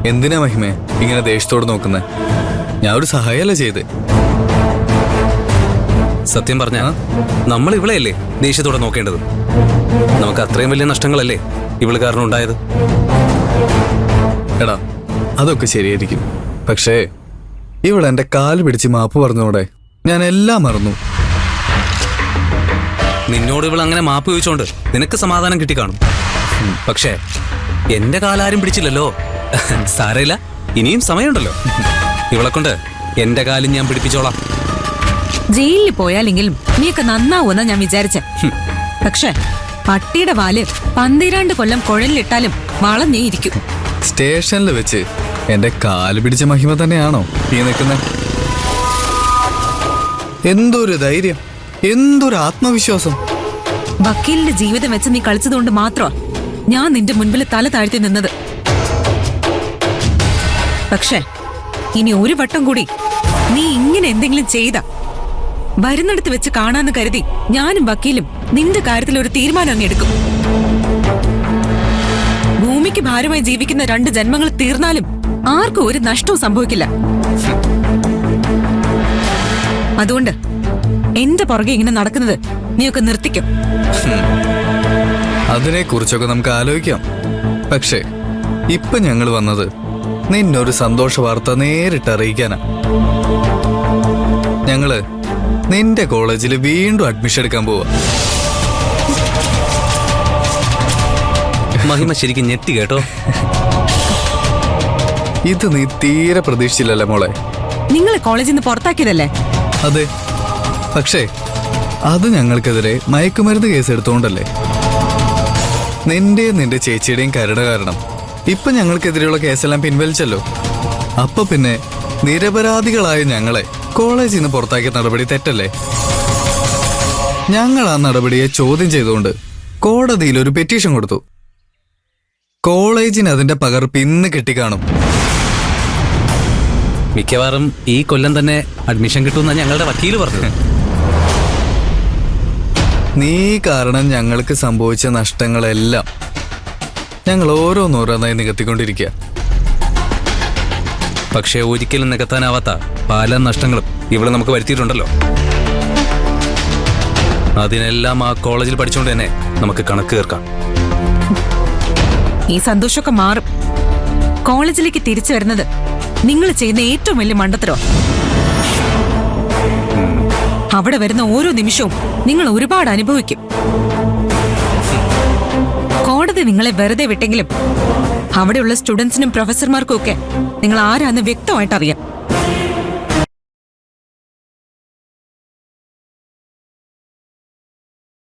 എന്തിനാ മഹിമേ ഇങ്ങനെ ദേഷ്യത്തോട് നോക്കുന്നത്? ഞാൻ ഒരു സഹായമല്ല ചെയ്ത്. സത്യം പറഞ്ഞ നമ്മൾ ഇവളെയല്ലേ ദേഷ്യത്തോടെ നോക്കേണ്ടത്. നമുക്ക് അത്രയും വലിയ നഷ്ടങ്ങളല്ലേ ഇവള് കാരണം ഉണ്ടായത്. എടാ അതൊക്കെ ശരിയായിരിക്കും. പക്ഷേ ഇവളെന്റെ കാല് പിടിച്ച് മാപ്പ് പറഞ്ഞോടെ ഞാൻ എല്ലാം മറന്നു. നിന്നോട് ഇവൾ അങ്ങനെ മാപ്പ് ചോദിച്ചോണ്ട് നിനക്ക് സമാധാനം കിട്ടിക്കാണും. പക്ഷേ എന്റെ കാലാരും പിടിച്ചില്ലല്ലോ. സാരയില്ല, ഇനിയും സമയമുണ്ടല്ലോ. ഇവളെ കൊണ്ട് എന്റെ കാലും ഞാൻ പിടിപ്പിച്ചോളാം. ജയിലിൽ പോയാലെങ്കിലും നീയൊക്കെ നന്നാവൂന്നാ ഞാൻ വിചാരിച്ച. പക്ഷെ പട്ടിയുടെ വാല് 12 കൊല്ലം കുഴലിലിട്ടാലും വളഞ്ഞേ ഇരിക്കും. സ്റ്റേഷനിൽ വെച്ച് എന്റെ കാല് പിടിച്ച മഹിമ തന്നെയാണോ ഈ നിൽക്കുന്നത്? എന്തൊരു ധൈര്യം, എന്തൊരു ആത്മവിശ്വാസം. വക്കീലിന്റെ ജീവിതം വെച്ച് നീ കളിച്ചതുകൊണ്ട് മാത്രമാ ഞാൻ നിന്റെ മുൻപിൽ തല താഴ്ത്തി നിന്നത്. പക്ഷെ ഇനി ഒരു വട്ടം കൂടി നീ ഇങ്ങനെ എന്തെങ്കിലും ചെയ്ത വരുന്നിടത്ത് വെച്ച് കാണാന്ന് കരുതി ഞാനും വക്കീലും നിന്റെ കാര്യത്തിൽ ഒരു തീരുമാനം അങ്ങ് എടുക്കും. ഭൂമിക്ക് ഭാരമായി ജീവിക്കുന്ന 2 ജന്മങ്ങൾ തീർന്നാലും ആർക്കും ഒരു നഷ്ടവും സംഭവിക്കില്ല. അതുകൊണ്ട് എന്റെ പുറകെ ഇങ്ങനെ നടക്കുന്നത് നീയൊക്കെ നിർത്തിക്കും. അതിനെ കുറിച്ചൊക്കെ നമുക്ക് ആലോചിക്കാം. പക്ഷേ ഇപ്പൊ ഞങ്ങൾ വന്നത് നിന്നൊരു സന്തോഷ വാർത്ത നേരിട്ട് അറിയിക്കാനാ. ഞങ്ങള് നിന്റെ കോളേജിൽ വീണ്ടും അഡ്മിഷൻ എടുക്കാൻ പോവാ. മഹിമ ശരിക്കും ഞെട്ടി കേട്ടോ. ഇത് നീ തീരെ പ്രതീക്ഷിച്ചില്ലല്ലേ മോളെ? നിങ്ങളെ കോളേജിൽ നിന്ന് പുറത്താക്കിയതല്ലേ? അതെ, പക്ഷേ അത് ഞങ്ങൾക്കെതിരെ മയക്കുമരുന്ന് കേസ് എടുത്തോണ്ടല്ലേ. നിന്റെ ചേച്ചിയുടെയും കരുണ കാരണം ഇപ്പൊ ഞങ്ങൾക്കെതിരെയുള്ള കേസെല്ലാം പിൻവലിച്ചല്ലോ. അപ്പൊ പിന്നെ നിരപരാധികളായ ഞങ്ങളെ കോളേജിൽ നിന്ന് പുറത്താക്കിയ നടപടി തെറ്റല്ലേ? ഞങ്ങൾ ആ നടപടിയെ ചോദ്യം ചെയ്തുകൊണ്ട് കോടതിയിൽ ഒരു പെറ്റീഷൻ കൊടുത്തു. കോളേജിന് അതിന്റെ പകർപ്പ് ഇന്ന് കിട്ടിക്കാണും. മിക്കവാറും ഈ കൊല്ലം തന്നെ അഡ്മിഷൻ കിട്ടുമെന്നാണ് ഞങ്ങളുടെ വക്കീല് പറഞ്ഞത്. നീ കാരണം ഞങ്ങൾക്ക് സംഭവിച്ച നഷ്ടങ്ങളെല്ലാം ഞങ്ങൾ ഓരോന്നോരോന്നായി നികത്തിക്കൊണ്ടിരിക്കുക. പക്ഷേ ഒരിക്കലും നികത്താനാവാത്ത പല നഷ്ടങ്ങളും ഇവിടെ നമുക്ക് വരുത്തിയിട്ടുണ്ടല്ലോ. അതിനെല്ലാം ആ കോളേജിൽ പഠിച്ചുകൊണ്ട് തന്നെ നമുക്ക് കണക്ക് തീർക്കാം. ഈ സന്തോഷമൊക്കെ മാറും. കോളേജിലേക്ക് തിരിച്ചു വരുന്നത് നിങ്ങൾ ചെയ്യുന്ന ഏറ്റവും വലിയ മണ്ടത്തരോ. അവിടെ വരുന്ന ഓരോ നിമിഷവും നിങ്ങൾ ഒരുപാട് അനുഭവിക്കും. കോടതി നിങ്ങളെ വെറുതെ വിട്ടെങ്കിലും അവിടെയുള്ള സ്റ്റുഡൻസിനും പ്രൊഫസർമാർക്കും ഒക്കെ നിങ്ങൾ ആരാന്ന് വ്യക്തമായിട്ട് അറിയാം.